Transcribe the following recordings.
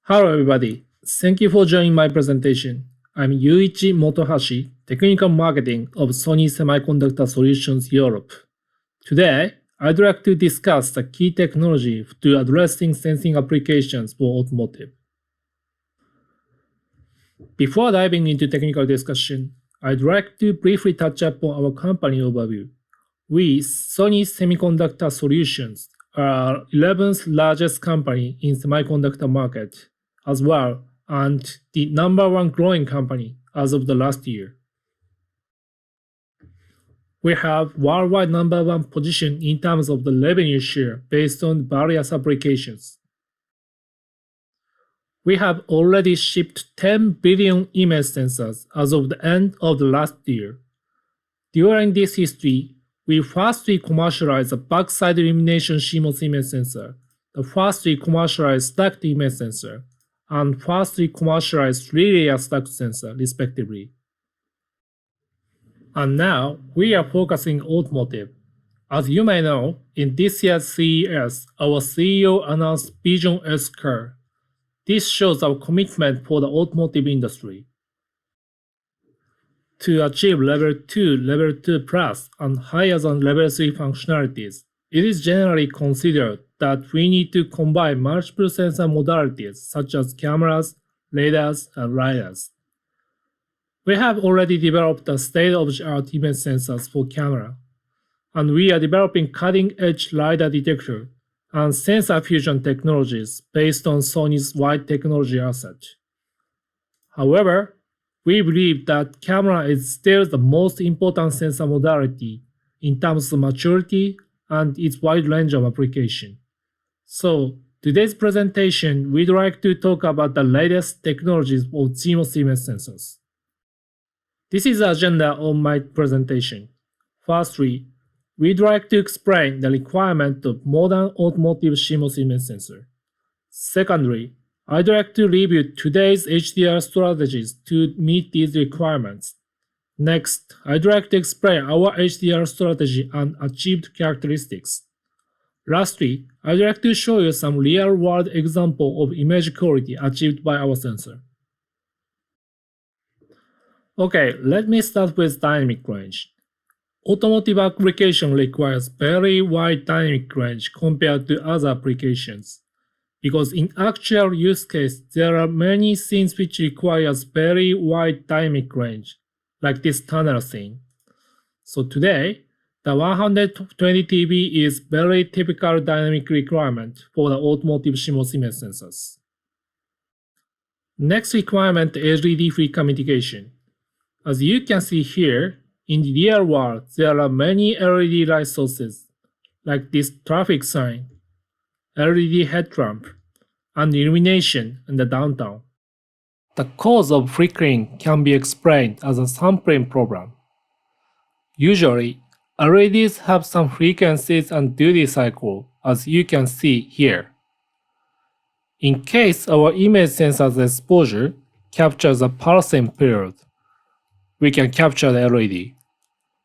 Hello everybody, thank you for joining my presentation. I'm Yuichi Motohashi, Technical Marketing of Sony Semiconductor Solutions Europe. Today, I'd like to discuss the key technology to addressing sensing applications for automotive. Before diving into technical discussion, I'd like to briefly touch upon our company overview. We, Sony Semiconductor Solutions, are 11th largest company in semiconductor market as well, and the number one growing company as of the last year. We have worldwide number one position in terms of the revenue share based on various applications. We have already shipped 10 billion image sensors as of the end of the last year. During this history, we firstly commercialized the backside illumination CMOS image sensor, the firstly commercialized stacked image sensor, and firstly commercialized 3-layer stacked sensor, respectively. And now, we are focusing automotive. As you may know, in this year's CES, our CEO announced Vision S car. This shows our commitment for the automotive industry. To achieve level 2, level 2 plus, and higher than level 3 functionalities, it is generally considered that we need to combine multiple sensor modalities such as cameras, radars, and lidars. We have already developed a state-of-the-art image sensors for camera, and we are developing cutting-edge lidar detector and sensor fusion technologies based on Sony's wide technology asset. However, we believe that camera is still the most important sensor modality in terms of maturity and its wide range of application. So, today's presentation, we'd like to talk about the latest technologies of CMOS image sensors. This is the agenda of my presentation. Firstly, we'd like to explain the requirement of modern automotive CMOS image sensor. Secondly, I'd like to review today's HDR strategies to meet these requirements. Next, I'd like to explain our HDR strategy and achieved characteristics. Lastly, I'd like to show you some real-world example of image quality achieved by our sensor. Okay, let me start with dynamic range. Automotive application requires very wide dynamic range compared to other applications. Because in actual use case, there are many scenes which requires very wide dynamic range, like this tunnel scene. So today, the 120 dB is very typical dynamic requirement for the automotive CMOS image sensors. Next requirement is LED-free communication. As you can see here, in the real world, there are many LED light sources, like this traffic sign, LED headlamp, and illumination in the downtown. The cause of flickering can be explained as a sampling problem. Usually, LEDs have some frequencies and duty cycle, as you can see here. In case our image sensor's exposure captures a pulsing period, we can capture the LED.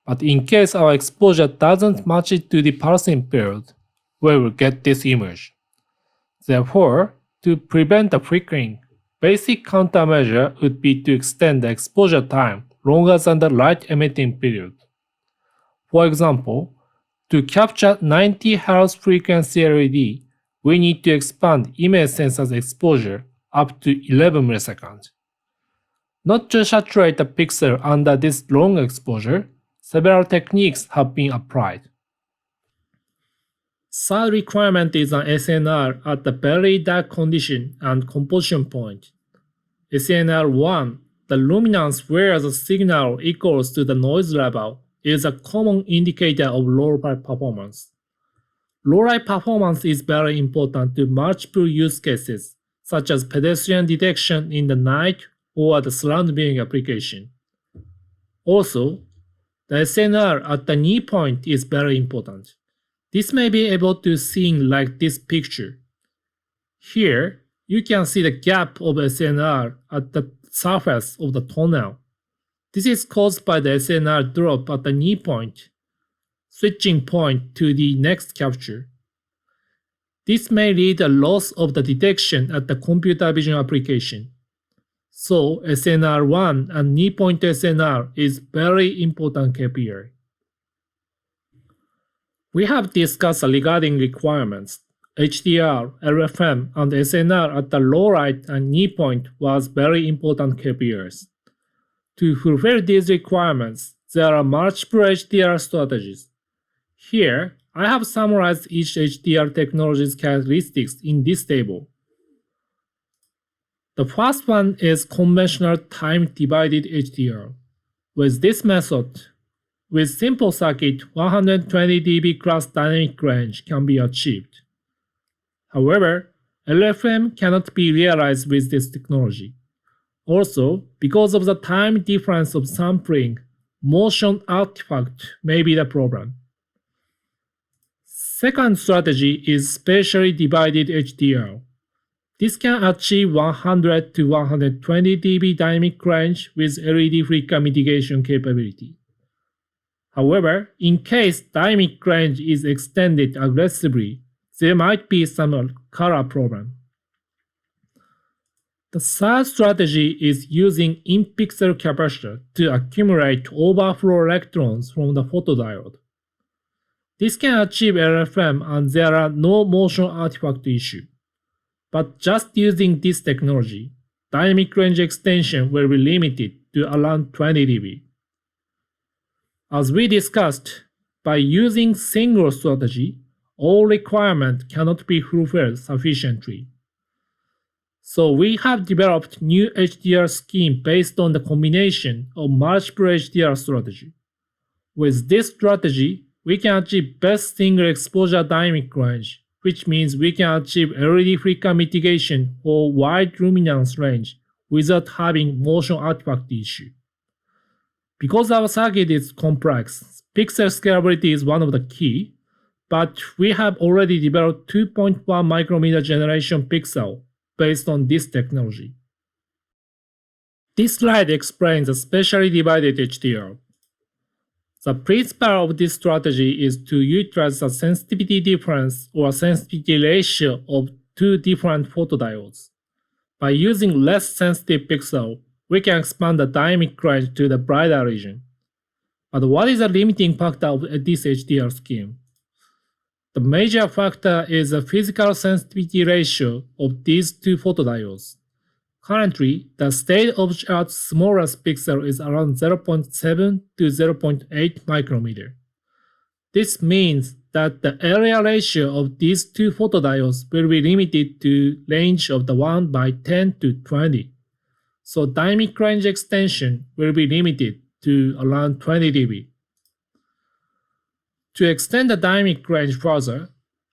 But in case our exposure doesn't match it to the pulsing period, we will get this image. Therefore, to prevent the flickering, basic countermeasure would be to extend the exposure time longer than the light emitting period. For example, to capture 90 Hz frequency LED, we need to expand image sensor's exposure up to 11 milliseconds. Not to saturate the pixel under this long exposure, several techniques have been applied. Third requirement is an SNR at the very dark condition and composition point. SNR1, the luminance where the signal equals to the noise level, is a common indicator of low light performance. Low light performance is very important to multiple use cases, such as pedestrian detection in the night or the surround viewing application. Also, the SNR at the knee point is very important. This may be able to seen like this picture. Here, you can see the gap of SNR at the surface of the tunnel. This is caused by the SNR drop at the knee point, switching point to the next capture. This may lead to loss of the detection at the computer vision application. So SNR1 and knee point SNR is very important KPI. We have discussed regarding requirements. HDR, LFM, and SNR at the low light and knee point was very important KPIs. To fulfill these requirements, there are multiple HDR strategies. Here, I have summarized each HDR technology's characteristics in this table. The first one is conventional time-divided HDR. With this method, with simple circuit, 120 dB class dynamic range can be achieved. However, LFM cannot be realized with this technology. Also, because of the time difference of sampling, motion artifact may be the problem. Second strategy is spatially divided HDR. This can achieve 100 to 120 dB dynamic range with LED flicker mitigation capability. However, in case dynamic range is extended aggressively, there might be some color problem. The third strategy is using in-pixel capacitor to accumulate overflow electrons from the photodiode. This can achieve LFM and there are no motion artifact issue. But just using this technology, dynamic range extension will be limited to around 20 dB. As we discussed, by using single strategy, all requirements cannot be fulfilled sufficiently. So we have developed new HDR scheme based on the combination of multiple HDR strategy. With this strategy, we can achieve best single exposure dynamic range, which means we can achieve LED flicker mitigation for wide luminance range without having motion artifact issue. Because our circuit is complex, pixel scalability is one of the key, but we have already developed 2.1 micrometer generation pixel based on this technology. This slide explains the spatially divided HDR. The principle of this strategy is to utilize the sensitivity difference or sensitivity ratio of two different photodiodes. By using less sensitive pixel, we can expand the dynamic range to the brighter region. But what is the limiting factor of this HDR scheme? The major factor is the physical sensitivity ratio of these two photodiodes. Currently, the state-of-the-art smallest pixel is around 0.7 to 0.8 micrometer. This means that the area ratio of these two photodiodes will be limited to range of the 1 by 10 to 20. So dynamic range extension will be limited to around 20 dB. To extend the dynamic range further,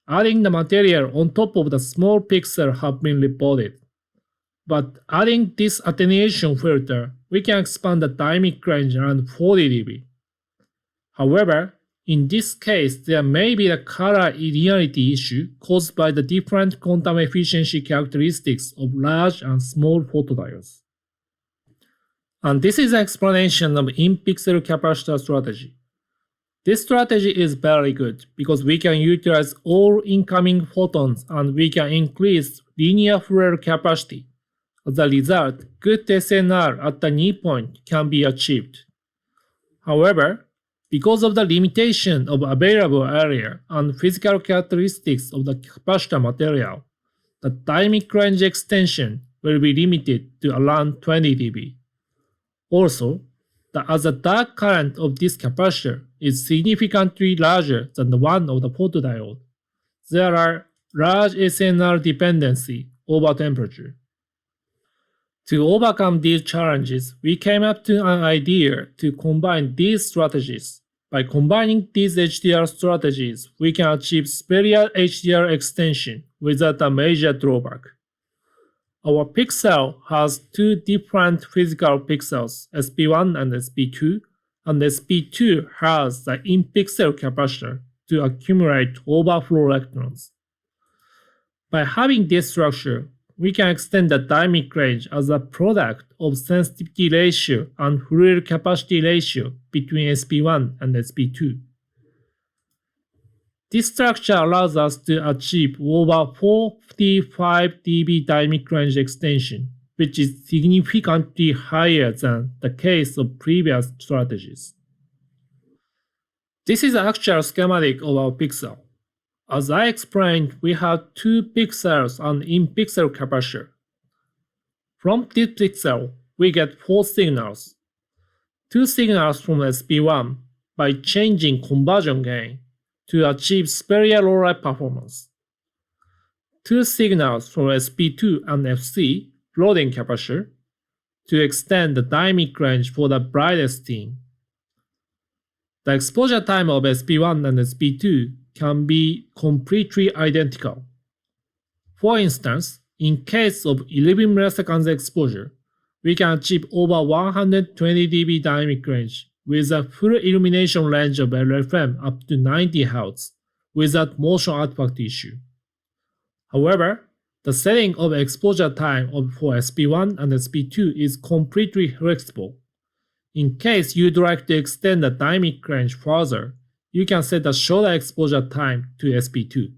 adding the material on top of the small pixel have been reported. But adding this attenuation filter, we can expand the dynamic range around 40 dB. However, in this case, there may be a color linearity issue caused by the different quantum efficiency characteristics of large and small photodiodes. And this is an explanation of in-pixel capacitor strategy. This strategy is very good because we can utilize all incoming photons and we can increase linear flare capacity. As a result, good SNR at the knee point can be achieved. However, because of the limitation of available area and physical characteristics of the capacitor material, the dynamic range extension will be limited to around 20 dB. Also, as the dark current of this capacitor is significantly larger than the one of the photodiode, there are large SNR dependency over temperature. To overcome these challenges, we came up to an idea to combine these strategies. By combining these HDR strategies, we can achieve superior HDR extension without a major drawback. Our pixel has two different physical pixels, SP1 and SP2, and SP2 has the in-pixel capacitor to accumulate overflow electrons. By having this structure, we can extend the dynamic range as a product of sensitivity ratio and Fourier capacity ratio between SP1 and SP2. This structure allows us to achieve over 45 dB dynamic range extension, which is significantly higher than the case of previous strategies. This is the actual schematic of our pixel. As I explained, we have two pixels and in-pixel capacitor. From this pixel, we get four signals. Two signals from SP1 by changing conversion gain to achieve superior low light performance. Two signals from SP2 and FC loading capacitor to extend the dynamic range for the brightest thing. The exposure time of SP1 and SP2 can be completely identical. For instance, in case of 11 milliseconds exposure, we can achieve over 120 dB dynamic range with a full illumination range of LFM up to 90 Hz without motion artifact issue. However, the setting of exposure time for SP1 and SP2 is completely flexible. In case you'd like to extend the dynamic range further, you can set a shorter exposure time to SP2.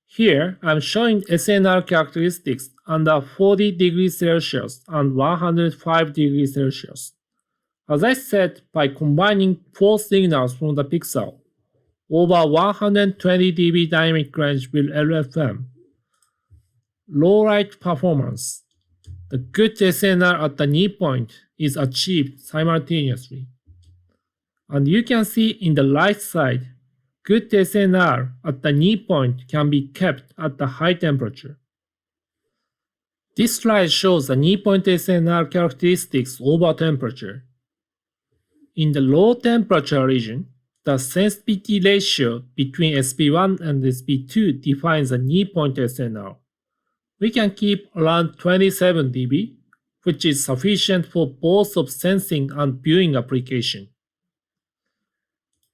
Here, I'm showing SNR characteristics under 40 degrees Celsius and 105 degrees Celsius. As I said, by combining four signals from the pixel, over 120 dB dynamic range with LFM, low light performance, the good SNR at the knee point is achieved simultaneously. And you can see in the right side, good SNR at the knee point can be kept at the high temperature. This slide shows the knee point SNR characteristics over temperature. In the low temperature region, the sensitivity ratio between SP1 and SP2 defines the knee point SNR. We can keep around 27 dB, which is sufficient for both of sensing and viewing application.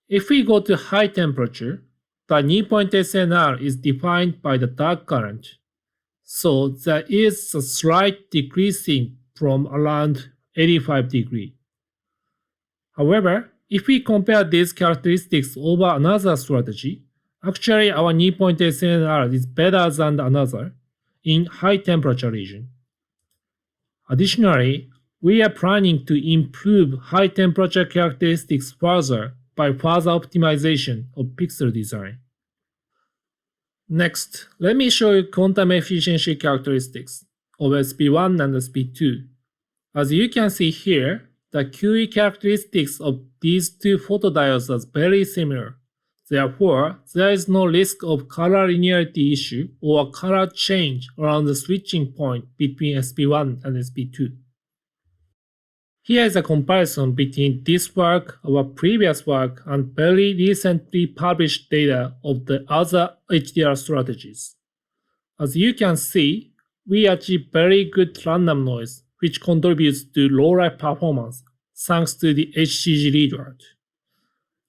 If we go to high temperature, the knee point SNR is defined by the dark current, so there is a slight decreasing from around 85 degrees. However, if we compare these characteristics over another strategy, actually our knee point SNR is better than another in high temperature region. Additionally, we are planning to improve high temperature characteristics further by further optimization of pixel design. Next, let me show you quantum efficiency characteristics of SP1 and SP2. As you can see here, the QE characteristics of these two photodiodes are very similar. Therefore, there is no risk of color linearity issue or color change around the switching point between SP1 and SP2. Here is a comparison between this work, our previous work, and very recently published data of the other HDR strategies. As you can see, we achieve very good random noise, which contributes to low light performance thanks to the HCG readout.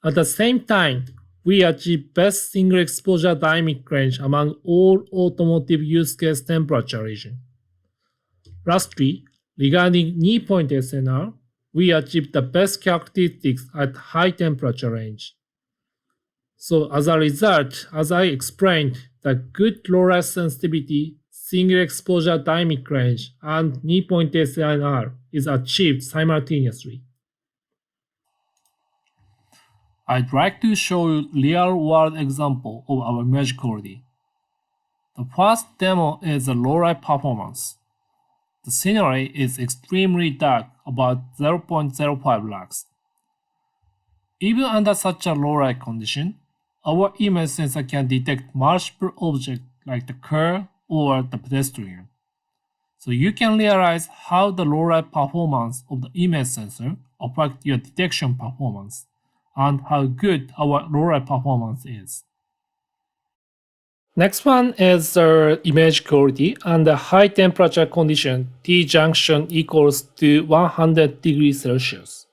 At the same time, we achieve best single exposure dynamic range among all automotive use case temperature region. Lastly, regarding knee point SNR, we achieve the best characteristics at high temperature range. So as a result, as I explained, the good low light sensitivity, single exposure dynamic range, and knee point SNR is achieved simultaneously. I'd like to show you real-world example of our image quality. The first demo is the low light performance. The scenery is extremely dark, about 0.05 lux. Even under such a low light condition, our image sensor can detect multiple objects like the car or the pedestrian. So you can realize how the low light performance of the image sensor affects your detection performance and how good our low light performance is. Next one is the image quality under high temperature condition. T junction equals to 100 degrees Celsius.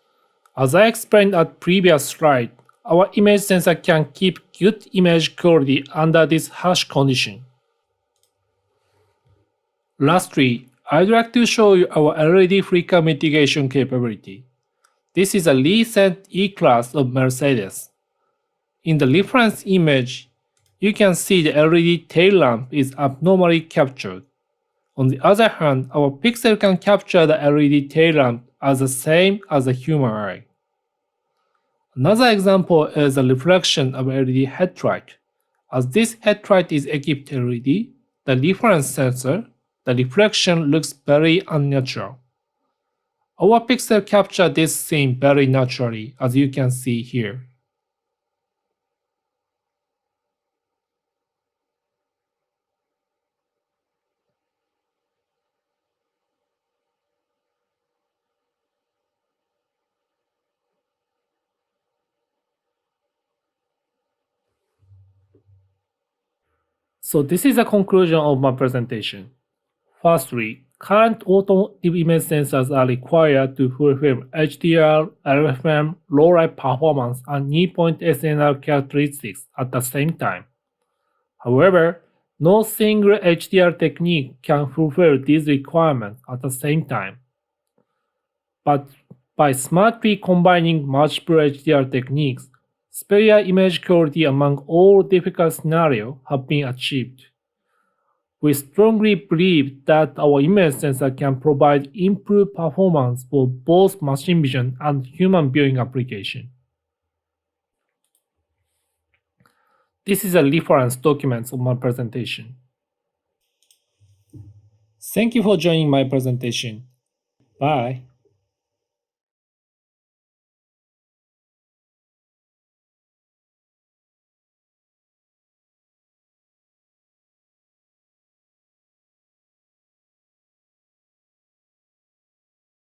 As I explained at previous slide, our image sensor can keep good image quality under this harsh condition. Lastly, I'd like to show you our LED flicker mitigation capability. This is a recent E-Class of Mercedes. In the reference image, you can see the LED tail lamp is abnormally captured. On the other hand, our pixel can capture the LED tail lamp as the same as a human eye. Another example is the reflection of LED headlight. As this headlight is equipped LED, the reference sensor, the reflection looks very unnatural. Our pixel capture this scene very naturally, as you can see here. So this is the conclusion of my presentation. Firstly, current automotive image sensors are required to fulfill HDR, LFM, low light performance, and knee-point SNR characteristics at the same time. However, no single HDR technique can fulfill these requirements at the same time. But by smartly combining multiple HDR techniques, superior image quality among all difficult scenarios have been achieved. We strongly believe that our image sensor can provide improved performance for both machine vision and human viewing application. This is a reference document of my presentation. Thank you for joining my presentation. Bye.